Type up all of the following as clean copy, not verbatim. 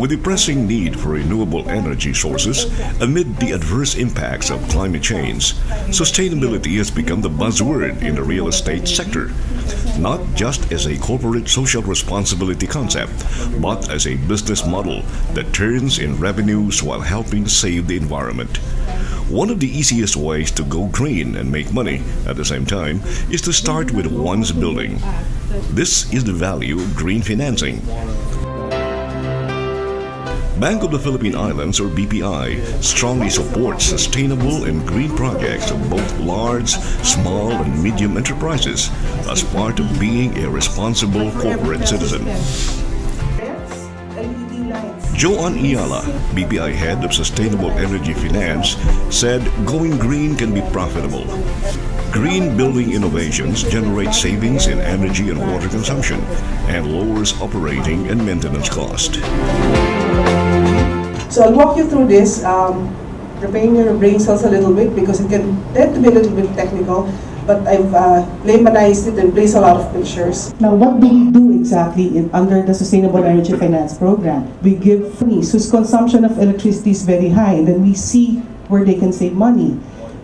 With the pressing need for renewable energy sources amid the adverse impacts of climate change, sustainability has become the buzzword in the real estate sector, not just as a corporate social responsibility concept, but as a business model that turns in revenues while helping save the environment. One of the easiest ways to go green and make money at the same time is to start with one's building. This is the value of green financing. Bank of the Philippine Islands, or BPI, strongly supports sustainable and green projects of both large, small, and medium enterprises as part of being a responsible corporate citizen. Joan Iala, BPI Head of Sustainable Energy Finance, said going green can be profitable. Green building innovations generate savings in energy and water consumption and lowers operating and maintenance cost. So I'll walk you through this, preparing your brain cells a little bit because it can tend to be a little bit technical, but I've laymanized it and placed a lot of pictures. Now, what do we do exactly under the Sustainable Energy Finance Program? We give companies whose consumption of electricity is very high, and then we see where they can save money.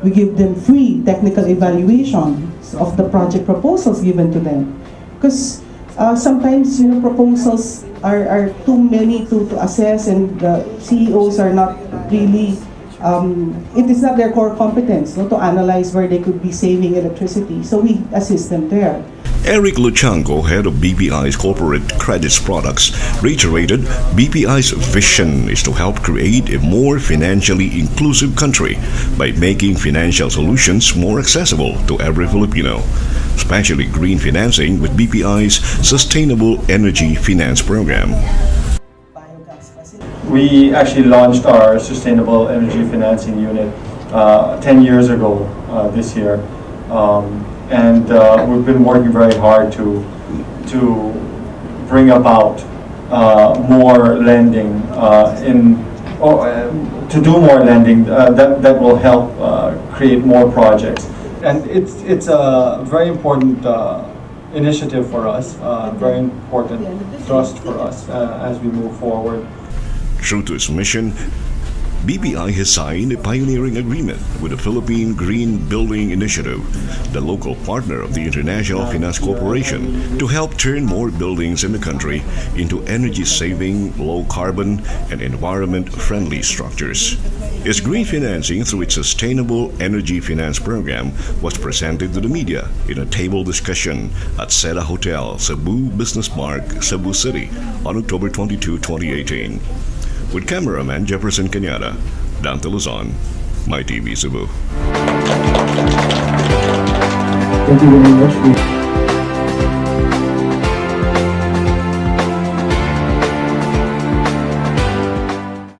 We give them free technical evaluation of the project proposals given to them. Because sometimes, proposals are too many to assess, and the CEOs are not really, it is not their core competence to analyze where they could be saving electricity. So we assist them there. Eric Luchango, head of BPI's corporate credits products, reiterated BPI's vision is to help create a more financially inclusive country by making financial solutions more accessible to every Filipino, especially green financing with BPI's Sustainable Energy Finance Program. We actually launched our Sustainable Energy Financing Unit 10 years ago this year. And we've been working very hard to bring about more lending to do more lending that will help create more projects. And it's a very important initiative for us, very important thrust for us as we move forward. True to its mission, BPI has signed a pioneering agreement with the Philippine Green Building Initiative, the local partner of the International Finance Corporation, to help turn more buildings in the country into energy-saving, low-carbon, and environment-friendly structures. Its green financing through its Sustainable Energy Finance Program was presented to the media in a table discussion at Seda Hotel, Cebu Business Park, Cebu City on October 22, 2018. With cameraman Jefferson Cañada, Dante Luzon, MyTV Cebu. Thank you very much.